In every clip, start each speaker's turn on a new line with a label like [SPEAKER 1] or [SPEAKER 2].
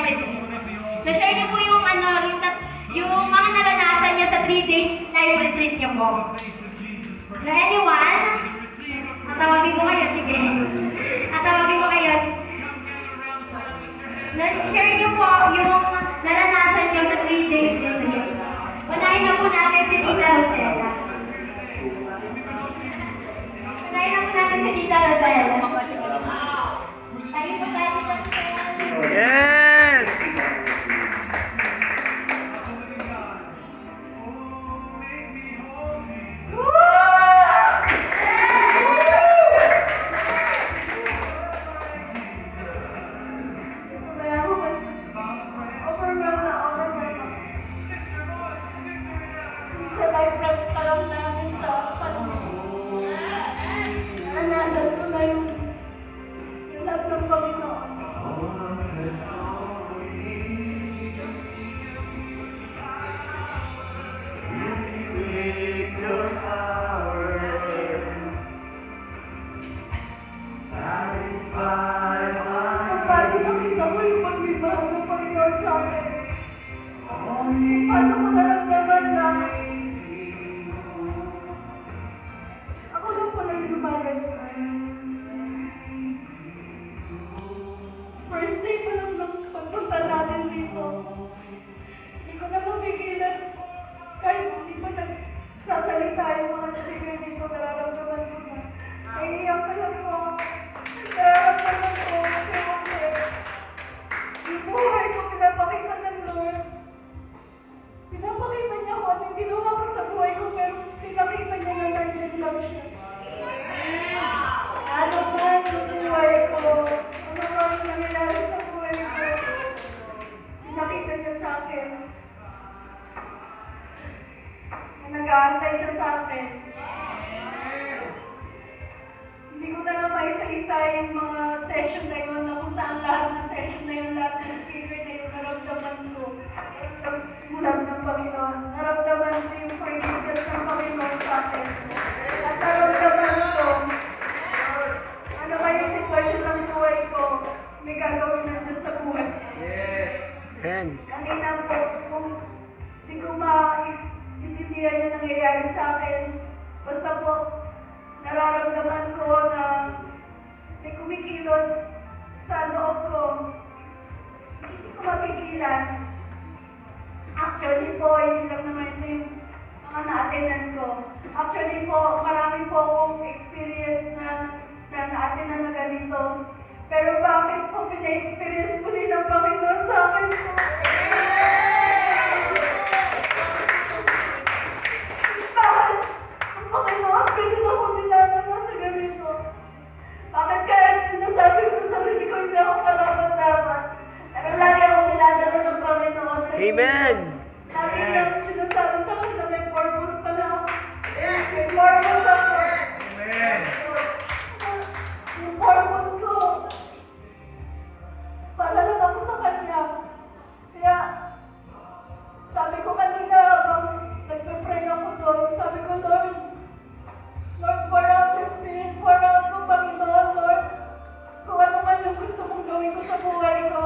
[SPEAKER 1] live retreat. So, share niyo po yung, yung mga naranasan niyo sa 3 days live retreat niyo po. Anyone? Tatawagin ko kayo, sige. Tatawagin ko kayo. Share niyo po yung naranasan niyo sa 3 days retreat. Unahin na po natin si Tita Rosella. Unahin na po natin si Tita Rosella. Tayo po tayo, Tita Rosella.
[SPEAKER 2] Yes!
[SPEAKER 3] Paano ko naramdaman na ako lang pala yung lumagas. First day pa lang ng pagpunta natin dito. Hindi ko na mapigilan. Kahit hindi pa nagsasalita yung mga speaker dito, nararamdaman ko na. Naiiyak ka lang po. Nararamdaman ko. Kasi yung buhay ko pinapakita ng Lord. Pinapakita niya ko at yung ginawa ko sa buhay ko, pero pinakita niya na nandiyan lang siya. Ano man yung buhay ko, ano man yung nangyayari sa buhay ko, pinakita niya sa akin. Nag-aantay siya sa akin. Hindi ko na lang maisa-isa yung mga session na yun, na kung saan lahat ng session na yun, lahat ng speaker na yun, naramdaman ko. Mulam ng Panginoon. Naramdaman ko yung forgiveness ng Panginoon sa akin. At naramdaman ko, ano ba yung sitwasyon ng buhay ko, may gagawin na Diyos sa buhay.
[SPEAKER 2] Amen.
[SPEAKER 3] Kanina po, kung hindi ko ma-intindihan yung nangyayari sa akin, basta po, nararamdaman ko na may kumikilos sa loob ko. Hindi ko mapigilan. Actually po, hindi lang naman ito yung mga na-attendan ko. Actually po, marami po akong experience na na-attendan na ganito. Pero bakit po pina-experience ko din ang Panginoon sa akin po? Bakit ang Panginoon pilit ako dinadala sa ganito? Bakit kaya sinasabi ko sa sarili ko hindi ako karapat-dapat? Pero lagi akong dinadala ng Panginoon sa inyo.
[SPEAKER 2] Amen.
[SPEAKER 3] Lagi niyang sinasabi sa akin na may purpose pala ako. May purpose ako. Yung purpose ko, para lang ako sa Kanya. Kaya, sabi ko kanina, habang nagpe-pray ako doon, sabi ko, Lord, pour out your spirit, pour out mo, Panginoon, Lord. Kung ano man yung gusto mong gawin ko sa buhay ko,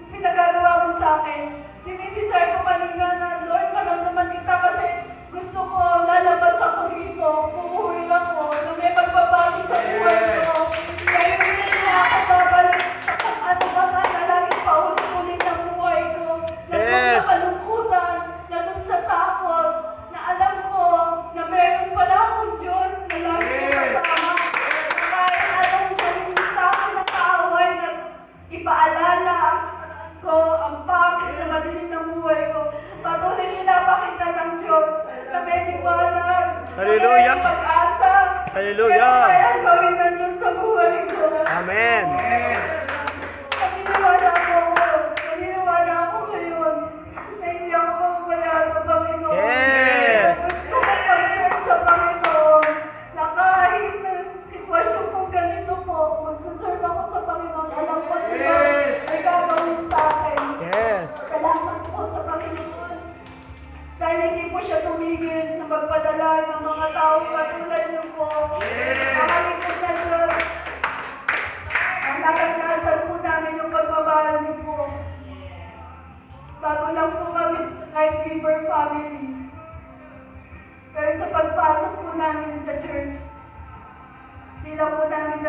[SPEAKER 3] yung pinagagawa mo sa akin, dinidesire ko kanina na, Lord, maramdaman kita kasi gusto ko lalabas ako dito, uuwi ako, na may pagbabago sa buhay ko. Kaya hindi na ako babalik sa ano ba nga na laging paulit-ulit ang buhay ko. Na
[SPEAKER 2] Yes.
[SPEAKER 3] sa kalungkutan, na dun sa takot, na alam ko na meron pala akong Diyos na lagi ko kasama. Kahit anong galing sa akin na kaaway na ipaalala ko ang pangit na madilim ng buhay ko. Patuloy pinapakita ng Diyos na may liwanag,
[SPEAKER 2] Hallelujah.
[SPEAKER 3] na may pag-asa.
[SPEAKER 2] Hallelujah.
[SPEAKER 3] Kaya gawin ng Diyos sa buhay ko.
[SPEAKER 2] Amen.
[SPEAKER 3] Naniniwala ako ngayon na hindi ako mababayaan ng Panginoon.
[SPEAKER 2] Yes.
[SPEAKER 3] Gusto ko mag-share sa Panginoon na kahit na sitwasyon kong ganito po, magsaserve ako sa Panginoon. Alam ko sila ay gagawin sa akin.
[SPEAKER 2] Yes.
[SPEAKER 3] Salamat po sa Panginoon. Dahil hindi po siya tumigil na magpadala ng mga tao katulad niyo po. Mahalingkod na Diyos. Ang naranasan po namin yung pagmamahal niyo po.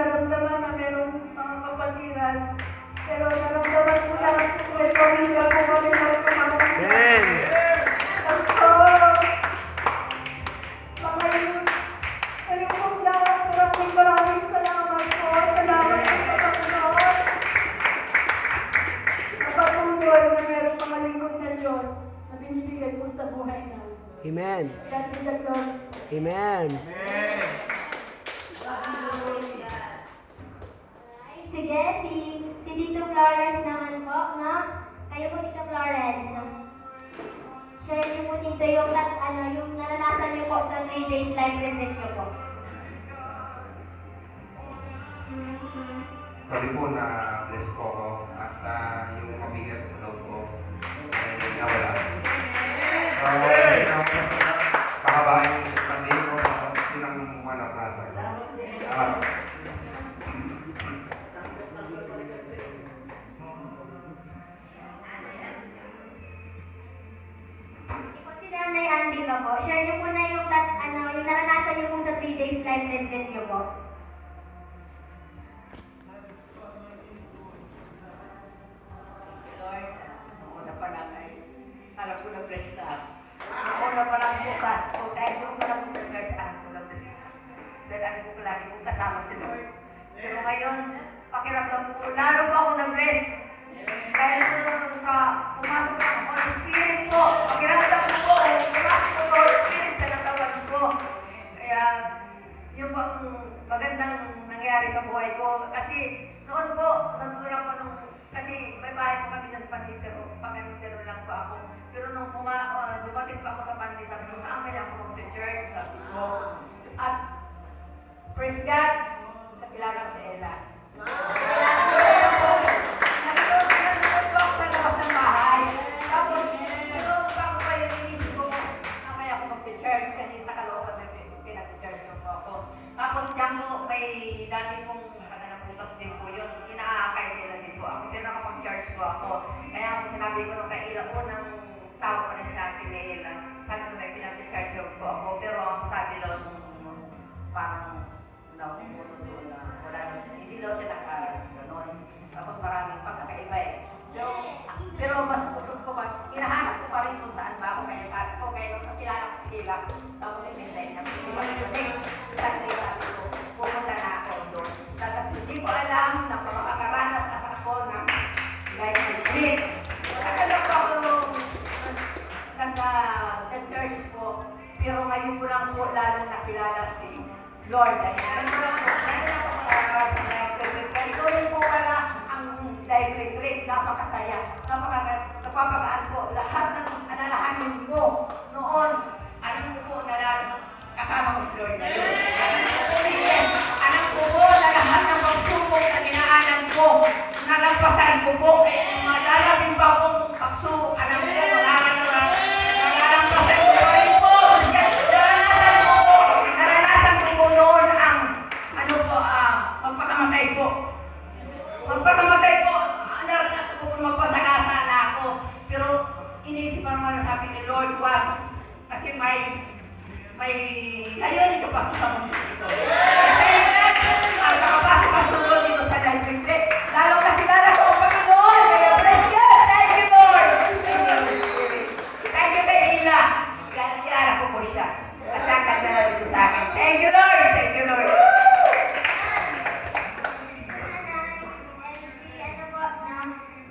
[SPEAKER 3] naramdaman na merong mga kapatiran. Pero naramdaman ko lang may pamilya ko kami ng pamilya.
[SPEAKER 2] Amen.
[SPEAKER 3] Basta, kayo pong lahat, maraming salamat po. Salamat po sa Panginoon. Napatuloy na meron pangalingkod na Diyos na binibigay po sa buhay namin.
[SPEAKER 2] Amen.
[SPEAKER 3] Kaya pinagdon.
[SPEAKER 2] Amen.
[SPEAKER 1] Sige, si Tito Florence naman po, no? Kayo po, Tito Florence. Share niyo po dito yung, yung naranasan niyo po sa 3 days live retreat niyo po.
[SPEAKER 4] Sorry po na bless po ako at yung mabigat sa loob ko ay nawala. Pahabaan yung Sunday ko at yun ang manap na sa akin.
[SPEAKER 1] Iko si Nanay Andy ka po. Share niyo po na yung, yung naranasan niyo po sa 3 days live retreat niyo po.
[SPEAKER 5] Lord, una pa lang ay alam ko na bless na ako. Una pa lang bukas ko, kahit doon pa lang po sa church, alam ko na bless na ako. Dahil alam ko lagi kong kasama si Lord. Pero ngayon, pakiramdam ko, lalo pa ako na-bless. Dahil sa pumasok ng Holy Spirit po, pakiramdam ko, pumasok ng Holy Spirit sa katawan ko. Kaya, yung bang magandang nangyari sa buhay ko, kasi noon po, sa tulad po nung kasi may bahay po kami ng Pandi, pero pag-ganun lang po ako. Pero nung dumating pa ako sa Pandi, sabi ko, saan kaya ako mag-church? Sabi ko. At, praise God, sa kilala ko si Ella. Nandun po ako sa labas ng bahay. Tapos, nandun pa ako kayo, inisip ko, saan kaya ako mag-church? Kasi sa kalooban, pinag-church po ako. Tapos, diyan po, may dati pong bukas din po yun. Inaakay nila din po ako. Pero nakapag-charge po ako. Kaya ako sinabi ko nung kaila po ng tawag ko rin sa akin ni Ella. Sabi ko may pinag-charge po ako. Pero ang sabi daw nung parang nakukuno doon na wala na siya. Hindi daw siya naka-ganon. Tapos maraming pagkakaiba eh. Pero mas tutut ko pa, hinahanap ko pa rin kung saan ba ako. Kaya sabi ko, kaya nung kakilala ko si Ella, tapos inintay na ko. Next Sunday sabi ko, pumunta na ako doon. Tapos hindi ko alam na makakaranas at ako ng life retreat. Nagkakalap ako nagka-church po, pero ngayon ko lang po lalong nakilala si Lord. Ngayon ko lang po nakakaranas ng life retreat. Ganito rin po pala ang life retreat. Napakasaya. Napapagaan po lahat ng alalahanin ko noon. Alam ko po na kasama ko si Lord ngayon. Alam ko po na lahat ng pagsubok na dinaanan ko, nalampasan ko po, madalabing pa pong pagsubok, alam ko, nalalampasan ko pa rin po. Naranasan ko po noon ang, magpakamatay po. Magpakamatay po, naranasan ko po magpasakasa na ako. Pero, iniisip pa naman sabi ni Lord, wag, kasi may layunin ka pa sa mundo dito. Ang nakapasok ka sunod dito sa life retreat. Lalong nakilala ko ang Panginoon. Kaya praise God. Thank you, Lord. Thank you kay Ella. Kilala ko po siya. At sakit na dito sa akin. Thank you, Lord. Thank you, Lord.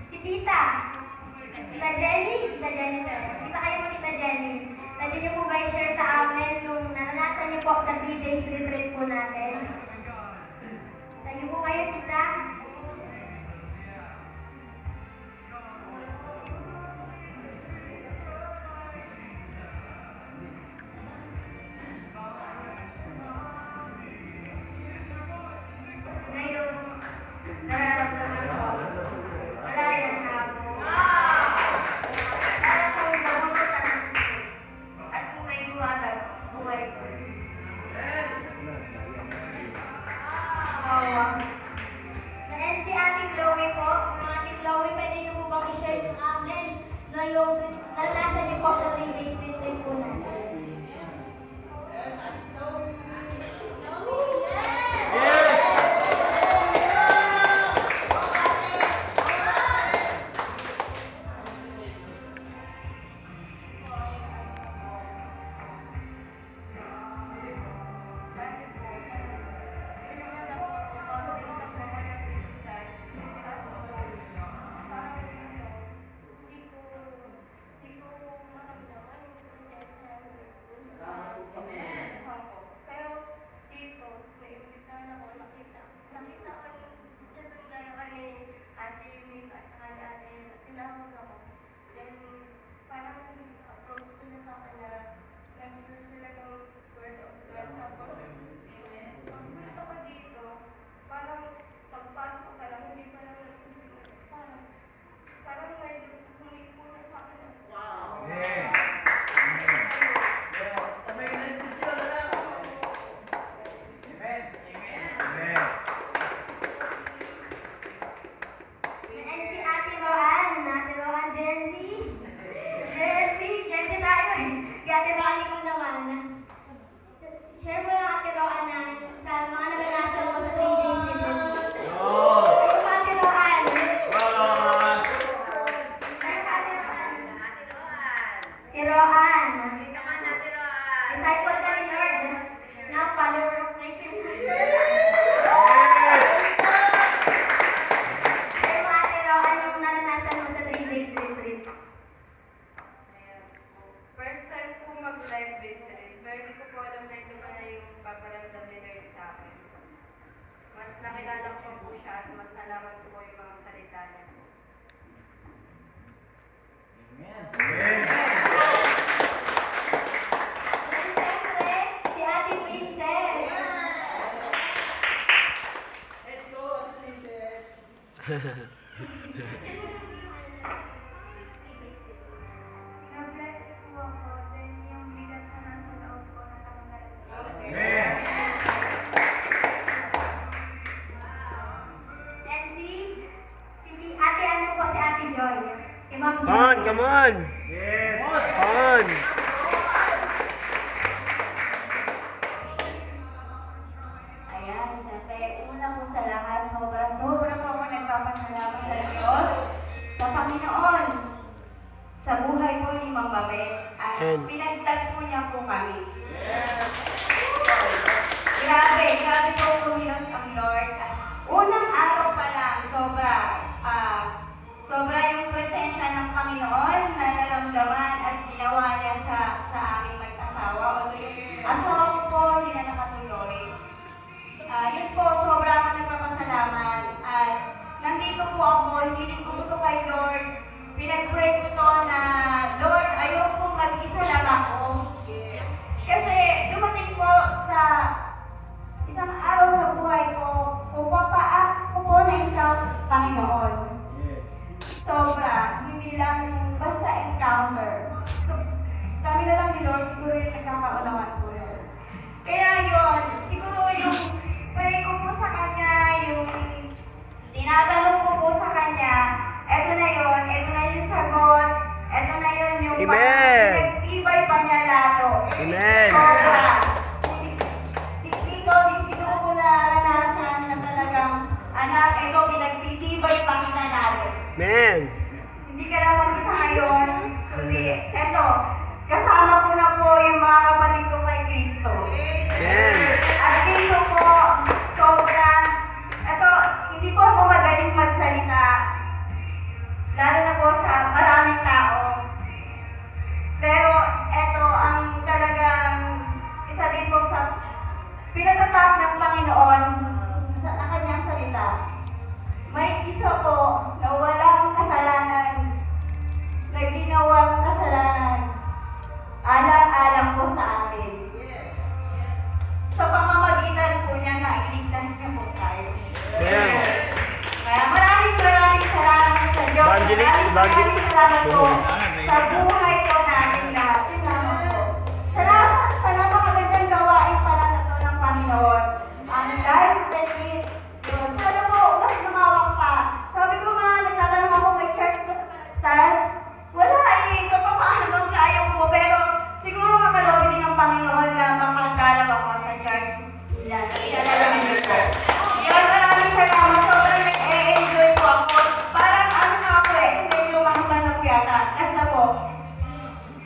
[SPEAKER 1] Si Tita. Tita Jenny. Tita Jenny. Tita kayo po, Tita Jenny. Pwede niyo po ba i-share sa amin yung naranasan niyo po sa 3 days retreat po natin? Tayo po kayo, Tita. Ngayon, nararamdaman ko. Wala yan ako. Parang kung nabunutan at kung may liwanag, buhay ko. And si Ate Chloe po, Ate Chloe, pwede niyo po bang i-share sa amin na yung naranasan niyo po sa 3 days retreat po natin? Ma'am
[SPEAKER 2] On,
[SPEAKER 1] Joy.
[SPEAKER 2] come on. On.
[SPEAKER 5] Ayan, siyempre, una po sa lahat, sobra po ako nagpapasalamat sa Diyos, sa Panginoon, sa buhay po ni Ma'am Babet, at
[SPEAKER 2] And-
[SPEAKER 5] pinagtag po niya po kami. Grabe po kumilos ang Lord. At unang araw pa lang, sobra yung presensya ng Panginoon na naramdaman at ginawa niya sa aming mag-asawa. Asawa ko po, hindi na nakatuloy. Yun po, sobra ako nagpapasalamat. At nandito po ako, hindi ko ito kay Lord. Pinag-pray ko to na, Lord, ayaw po mag-isa lang ako. Kasi dumating po sa isang araw sa buhay ko, pupapaak ko po na ikaw, Panginoon. Sobra, hindi lang basta encounter. So, kami na lang ni Lord, siguro yung nagkakaunawaan po yun. Kaya yun, siguro yung pray ko po sa Kanya, yung tinatanong ko po sa Kanya, eto na yung sagot, eto na yun yung
[SPEAKER 2] Amen.
[SPEAKER 5] pinag-ibay pa niya lalo.
[SPEAKER 2] Amen.
[SPEAKER 5] Sobra. Dito ko naranasan na talagang, anak, ito, pinagtitibay pa kita natin.
[SPEAKER 2] Amen.
[SPEAKER 5] Hindi ka lang mag-isa ngayon, kundi eto, kasama ko na po yung mga kapatid ko kay Kristo.
[SPEAKER 2] Amen.
[SPEAKER 5] At dito po, sobrang, eto, hindi po ako magaling magsalita, lalo na po sa maraming tao. Pero eto, ang talagang isa din po sa pinatatak ng Panginoon sa kanyang salita. May isa po na walang kasalanan, na ginawang kasalanan, alang-alang po sa atin. Sa pamamagitan po niya na iligtas niya po tayo.
[SPEAKER 2] Amen.
[SPEAKER 5] Kaya maraming salamat sa Diyos. Maraming salamat po sa buhay po namin lahat. Yun lamang po. Salamat sa napakagandang gawain pala na to ng Panginoon. Ang life retreat. Yun. Sana po, mas lumawak pa. Sabi ko nga, nagtatanong ako may church ba sa Balagtas? Wala eh. So, paano bang kaya ko? Pero siguro makalobi din ng Panginoon na makagalaw ako sa church. Yan. Ilalagay ko. Yun, maraming salamat. Sobrang nag-enjoy po ako. Parang ano na ako eh. Medyo lumangman na po yata. Last na po.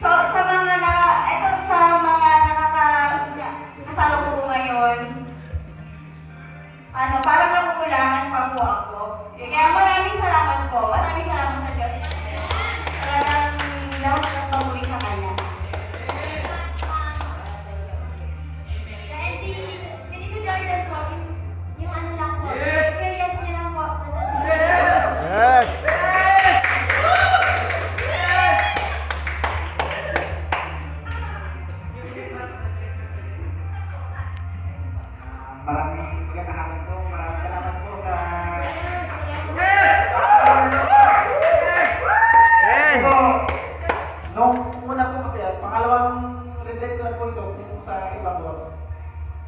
[SPEAKER 5] So, sa mga kasama ko po ngayon, parang nakukulangan pa po ako. Kaya maraming salamat po. Maraming salamat sa Diyos. Talagang lahat ng pamuli sa Kanya.
[SPEAKER 1] Dahil si Tito Jordan po, yung ano lang po, experience niya lang po sa
[SPEAKER 2] Yes.
[SPEAKER 4] Maraming magandang hapon po. Maraming salamat po sa...
[SPEAKER 2] Amen.
[SPEAKER 6] So, nung una po kasi, pangalawang retreat ko na po ito, kung sa iba po,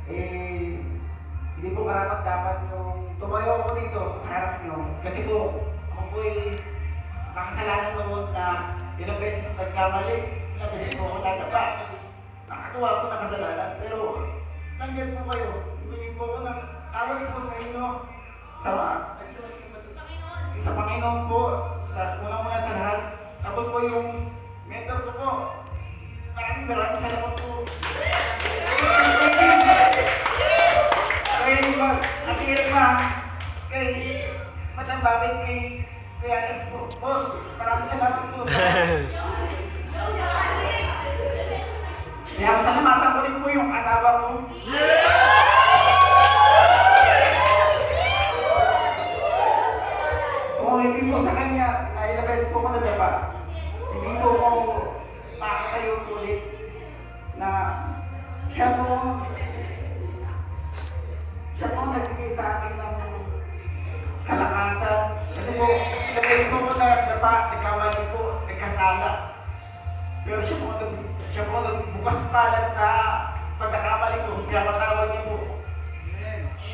[SPEAKER 6] hindi po karapat dapat yung tumayo ako dito sa harap nyo. Kasi po, ako po makasalanan noon na ilang beses nagkamali, ilang beses po ako nadapa. Nakatuwa po na kasalanan, pero nandiyan po kayo. Ibigay po ako ng tawag po sa inyo sa Panginoon po, sa unang-una sa lahat. Tapos po yung mentor ko po, maraming salamat po. Kay Ate Irma, kay Madam Babet, kay Alex po. Boss, maraming salamat po. Kaya salamatan ko rin po yung asawa ko. Kung hindi po sa kanya, ay ilang beses po ko nadapa. Hindi po ko makakayo ulit na siya po nagbigay sa akin ng kalakasan. Kasi po, ilang beses po ko nadapa, nagkamali po, nagkasala. Pero siya po nagbukas palad sa pagkakamali ko, kaya matawag niyo po.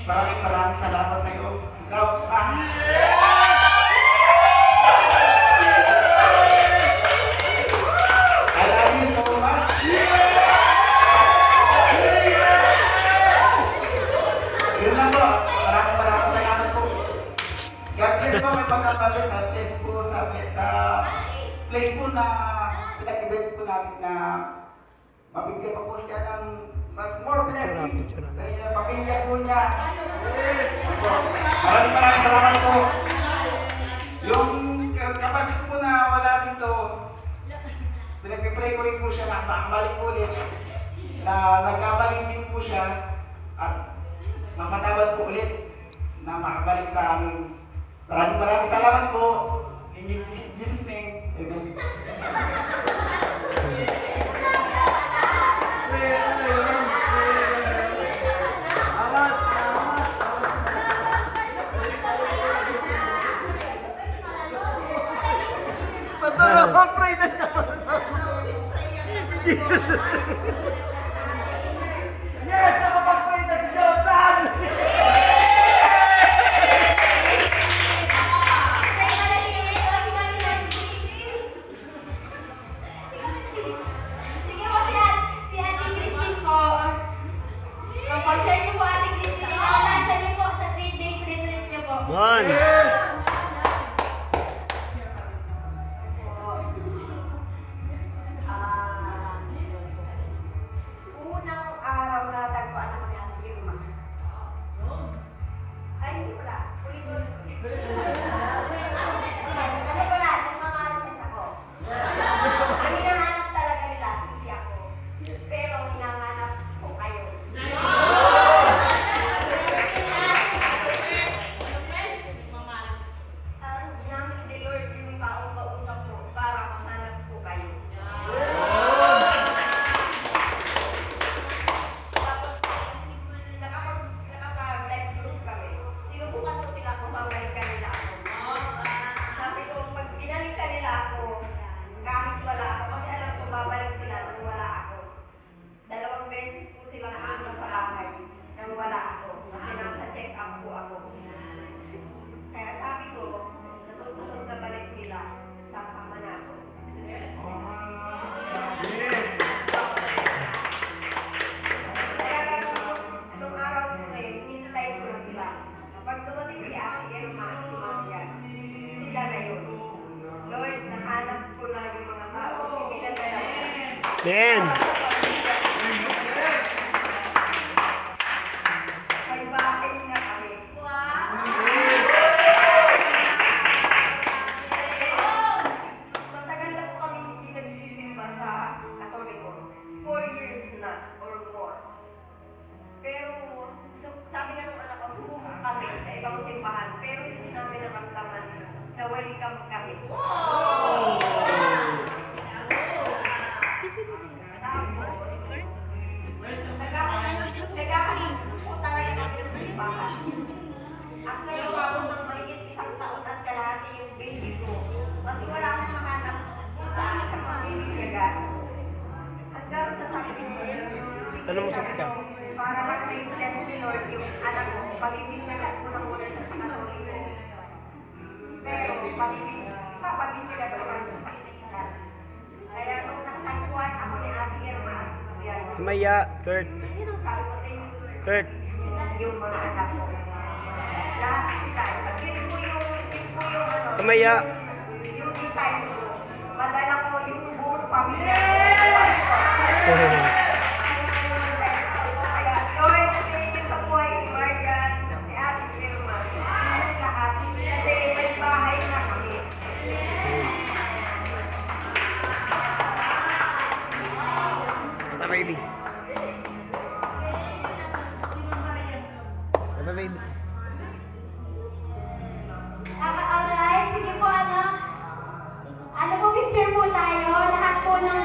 [SPEAKER 6] Maraming salamat sa iyo. Love, place po na pinag-event po natin na mabigyan pa po siya ng mas more blessing sa inyo, pamilya po niya. Maraming salamat po. Yung kapatid ko po na wala dito, pinag-pray ko rin po siya na makabalik po ulit, na nagkabalik din po siya at mamatawad po ulit na makabalik sa amin. Maraming salamat po. In Jesus' name, amen.
[SPEAKER 2] Basta nakapray na niya.
[SPEAKER 6] Yes! Nakapag-pray na si Jordan!
[SPEAKER 1] Sige po si Ate Christine po. Share niyo po Ate Christine. Inalalasan niyo po sa 3 days retreat niyo po.
[SPEAKER 2] One.
[SPEAKER 5] Unang araw na tagpuan naman ni Ate Irma. Ay, hindi pala. Ulit-ulit. Ano pala? Nung mga artes ako. Ang hinahanap talaga nila, hindi ako. Pero hinahanap ko kayo. Ginamit ni Lord yung taong kausap ko para mahanap ko kayo. Tapos, nakapag-live group kami. Sinubukan ko sila kung babalikan nila ako. Sabi ko, pag binalikan nila ako, kahit wala ako, kasi alam ko babalik sila nang wala ako. 2 beses po sila napunta sa bahay nang wala ako. Kasi nasa check-up po ako. Kaya sabi ko, sa susunod na balik nila, sasama na ako. Kaya nung araw ko rin, hinintay ko na sila. Pag dumating si Ate Irma, si Maria, sila na yun. Lord, nahanap ko na yung mga tao. Bibilan na lang.
[SPEAKER 2] Amen.
[SPEAKER 5] May bahay na kami. Matagal na po kami hindi nagsisimba sa Katoliko. 4 years na or more. Pero, sabi nga nung anak ko, subukong kami sa ibang simbahan. Pero hindi namin naramdaman na welcome kami. Nagkakaroon po talaga kami ng simbahan. After umabot ng mahigit 1 taon at kalahati yung baby ko, kasi wala akong mahanap sa baby agad. Hanggang sa sabi ko,
[SPEAKER 2] Tanong mo sa kita.
[SPEAKER 5] para mag-bless ni Lord yung anak ko, pag-ibigyan ko ng muna sa Katoliko. Pero papabigyan ko naman sa Katoliko. Kaya nung nakatagpuan ako ni Ate Irma at Subian,
[SPEAKER 2] Maya, Kurt.
[SPEAKER 5] sabi ko, thank you, Lord.
[SPEAKER 2] Kurt.
[SPEAKER 5] Yung mga anak ko. Lahat sila. At yun po yung ano,
[SPEAKER 2] Maya.
[SPEAKER 5] yung design ko. Madala ko yung buong pamilya. Kaya, Lord, thank you sa buhay ni Marian, si Ate Irma, at lahat. Kasi may bahay na kami.
[SPEAKER 2] Ata baby. Ata baby.
[SPEAKER 1] Alright, sige po ano po picture po tayo, lahat po ng